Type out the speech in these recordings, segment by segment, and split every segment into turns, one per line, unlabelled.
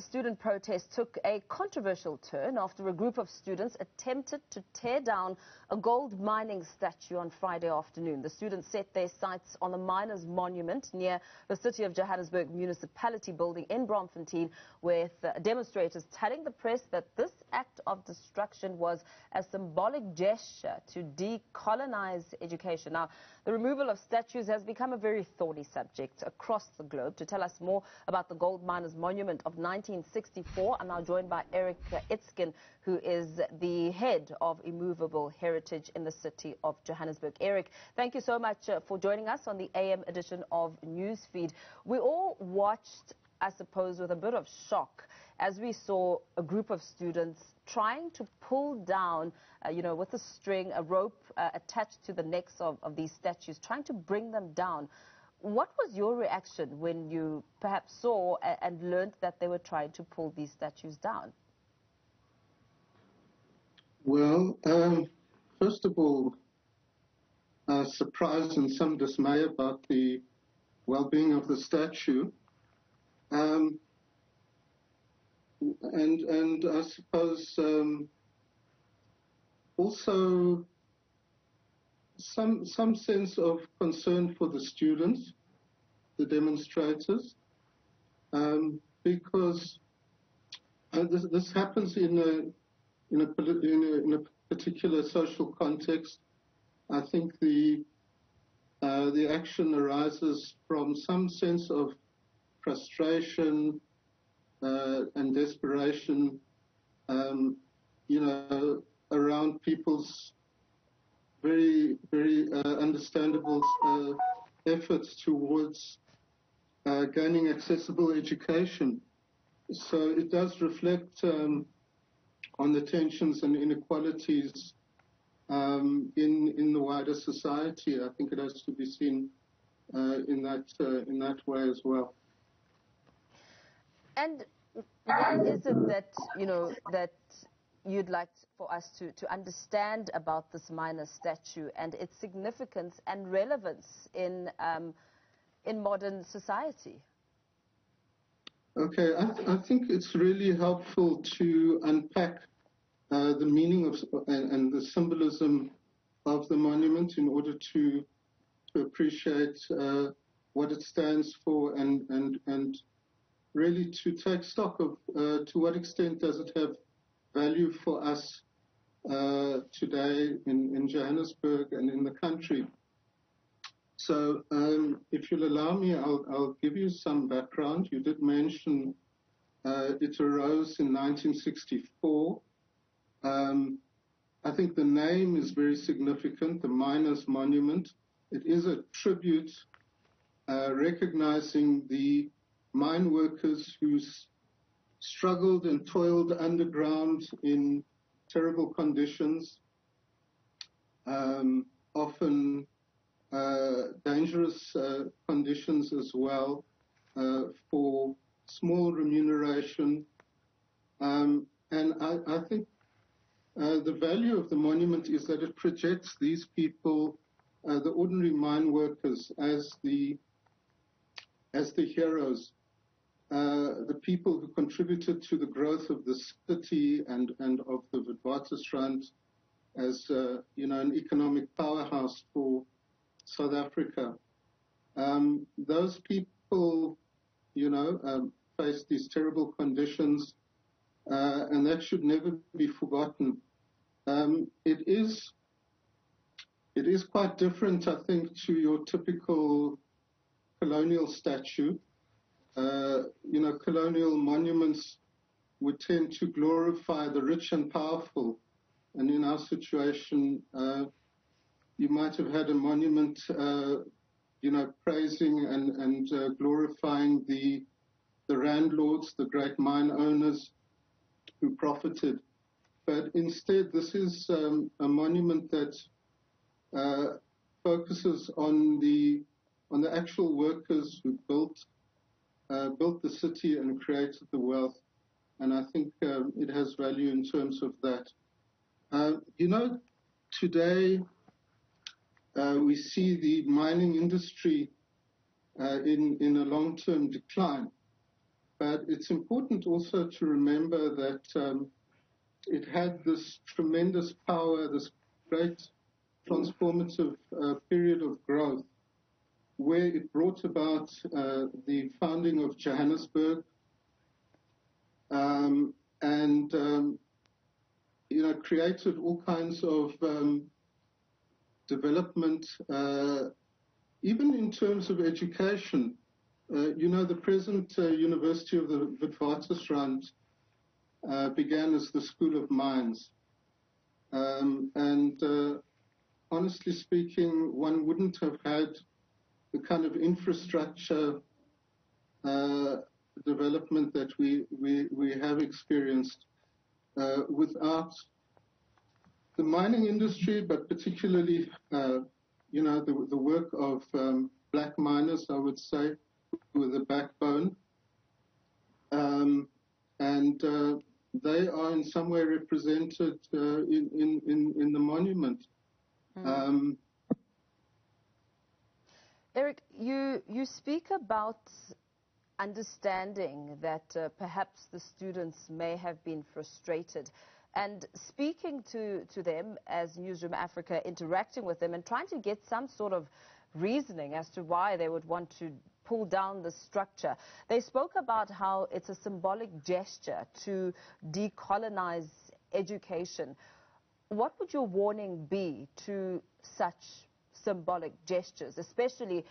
student protest took a controversial turn after a group of students attempted to tear down a gold mining statue on Friday afternoon. The students set their sights on the miners' monument near the City of Johannesburg Municipality building in Braamfontein, with demonstrators telling the press that this act of destruction was a symbolic gesture to decolonise education. Now, the removal of statues has become a very thorny subject across the globe. To tell us more about the gold miners' monument of 1964, I'm now joined by Eric Itzkin, who is the Head of Immovable Heritage in the City of Johannesburg. Eric, thank you so much for joining us on the AM edition of Newsfeed. We all watched, I suppose, with a bit of shock as we saw a group of students trying to pull down, with a string, a rope attached to the necks of these statues, trying to bring them down. What was your reaction when you perhaps saw and learned that they were trying to pull these statues down?
Well, first of all, surprise and some dismay about the well-being of the statue. And I suppose also some sense of concern for the students, the demonstrators, because this happens in a particular social context. I think the action arises from some sense of frustration and desperation, around people's very understandable efforts towards gaining accessible education. So it does reflect on the tensions and inequalities in the wider society. I think it has to be seen in that way as well.
And what is it that that you'd like for us to understand about this miner statue and its significance and relevance in modern society?
Okay, I think it's really helpful to unpack the meaning of and the symbolism of the monument in order to appreciate what it stands for and really to take stock of to what extent does it have value for us today in Johannesburg and in the country. So if you'll allow me, I'll give you some background. You did mention it arose in 1964. I think the name is very significant, the Miners' Monument. It is a tribute recognizing the mine workers who struggled and toiled underground in terrible conditions, often dangerous conditions as well, for small remuneration. And I think the value of the monument is that it projects these people, the ordinary mine workers, as the heroes, the people who contributed to the growth of the city and of the Witwatersrand as an economic powerhouse for South Africa. Those people, faced these terrible conditions, and that should never be forgotten. It is quite different, I think, to your typical colonial statue. Colonial monuments would tend to glorify the rich and powerful, and in our situation, you might have had a monument, praising and glorifying the landlords, the great mine owners who profited. But instead, this is a monument that focuses on the actual workers who built the city and created the wealth, and I think it has value in terms of that. Today we see the mining industry in a long-term decline, But it's important also to remember that it had this tremendous power, this great transformative period of growth, where it brought about the founding of Johannesburg, and created all kinds of development, even in terms of education. The present University of the Witwatersrand began as the School of Mines. And honestly speaking, one wouldn't have had the kind of infrastructure development that we have experienced without the mining industry, but particularly, the work of black miners, I would say, with a backbone. And they are in some way represented in the monument.
Eric, you speak about understanding that perhaps the students may have been frustrated, and speaking to them as Newsroom Africa, interacting with them and trying to get some sort of reasoning as to why they would want to pull down the structure. They spoke about how it's a symbolic gesture to decolonize education. What would your warning be to such symbolic gestures, especially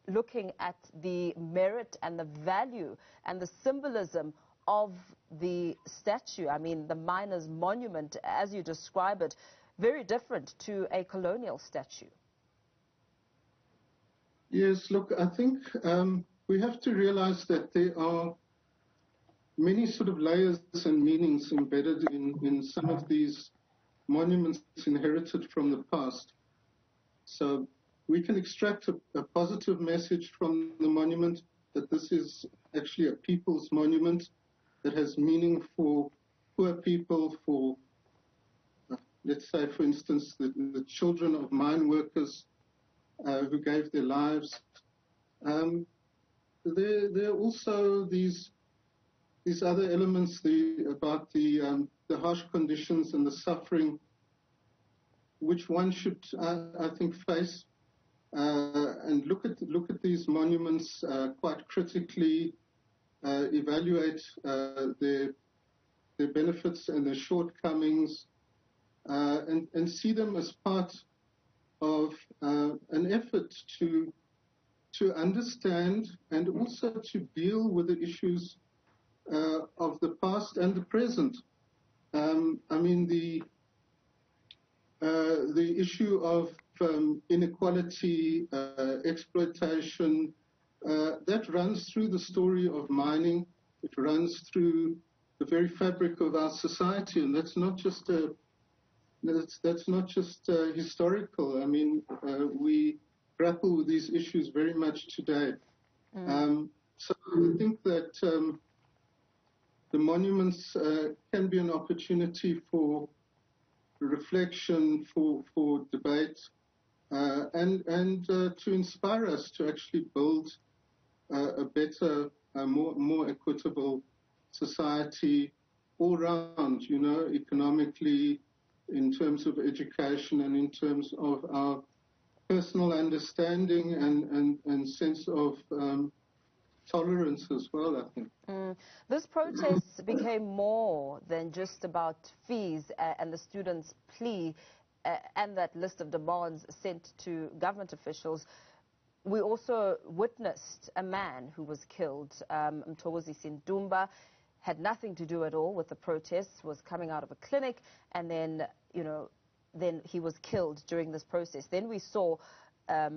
looking at the merit and the value and the symbolism of the statue? I mean, the miners' monument, as you describe it, very different to a colonial statue.
Yes, look, I think we have to realize that there are many sort of layers and meanings embedded in some of these monuments inherited from the past. So we can extract a positive message from the monument, that this is actually a people's monument that has meaning for poor people, for, let's say, for instance, the children of mine workers who gave their lives. There are also these other elements about the harsh conditions and the suffering, which one should, I think, face and look at these monuments quite critically, evaluate their benefits and their shortcomings, and see them as part of an effort to understand and also to deal with the issues of the past and the present. I mean, the issue of inequality, exploitation, that runs through the story of mining. It runs through the very fabric of our society, and that's not just historical. I mean, we grapple with these issues very much today. So I think that the monuments can be an opportunity for reflection, for debate, and to inspire us to actually build a better, more equitable society all round, economically, in terms of education, and in terms of our personal understanding and sense of tolerance as well, I think.
This protest became more than just about fees and the students' plea and that list of demands sent to government officials. We also witnessed a man who was killed, Mthokozi Sindumba, had nothing to do at all with the protests, was coming out of a clinic, and then, then he was killed during this process. Then we saw a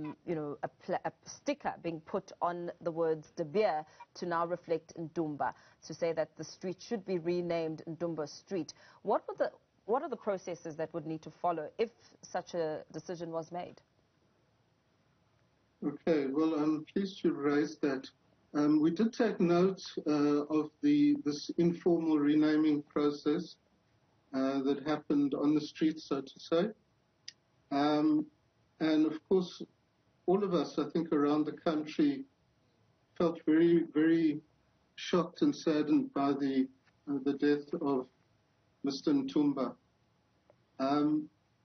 sticker being put on the words De Beer to now reflect Ndumba, to say that the street should be renamed Ndumba Street. What are the processes that would need to follow if such a decision was made?
Okay, well, I'm pleased you raised that. We did take note of this informal renaming process that happened on the street, so to say. And of course, all of us, I think, around the country felt very, very shocked and saddened by the death of Mr. Ntumba.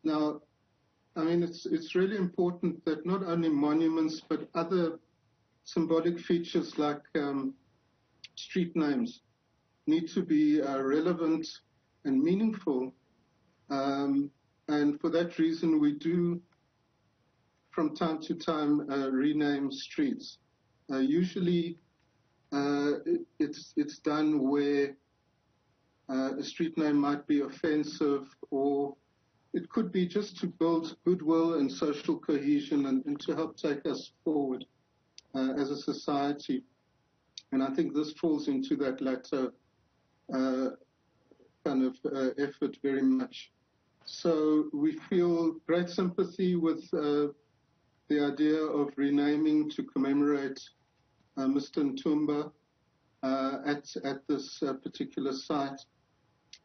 Now, I mean, it's really important that not only monuments but other symbolic features like street names need to be relevant and meaningful. And for that reason, we do, from time to time, rename streets. Usually, it's done where a street name might be offensive, or it could be just to build goodwill and social cohesion and to help take us forward as a society. And I think this falls into that latter kind of effort very much. So we feel great sympathy with the idea of renaming to commemorate Mr. Ntumba at this particular site.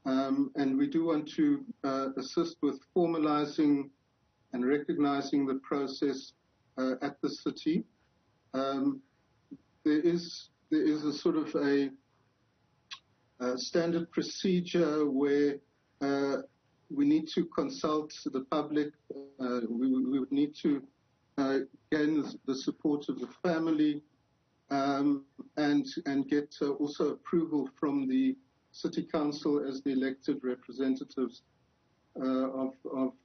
And we do want to assist with formalizing and recognizing the process at the city. There is a sort of a standard procedure where we need to consult the public. We would need to gain the support of the family and get also approval from the City Council as the elected representatives of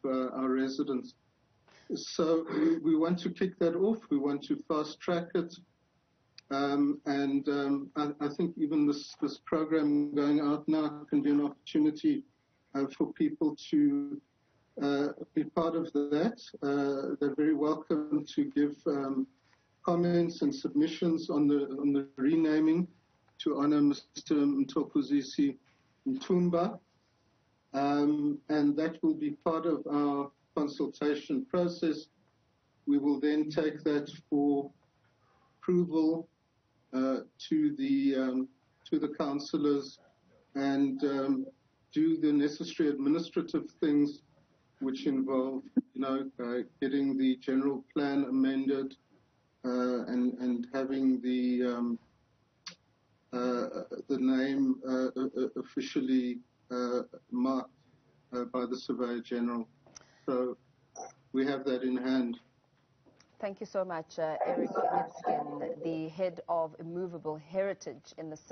our residents. So we want to kick that off. We want to fast track it. I think even this program going out now can be an opportunity for people to be part of that. They're very welcome to give comments and submissions on the renaming to honor Mr. Mthokozisi Ntumba. And that will be part of our consultation process. We will then take that for approval to the councillors and do the necessary administrative things which involve, getting the general plan amended and having the name officially marked by the Surveyor General. So we have that in hand.
Thank you so much, Eric Itzkin, the Head of Immovable Heritage in the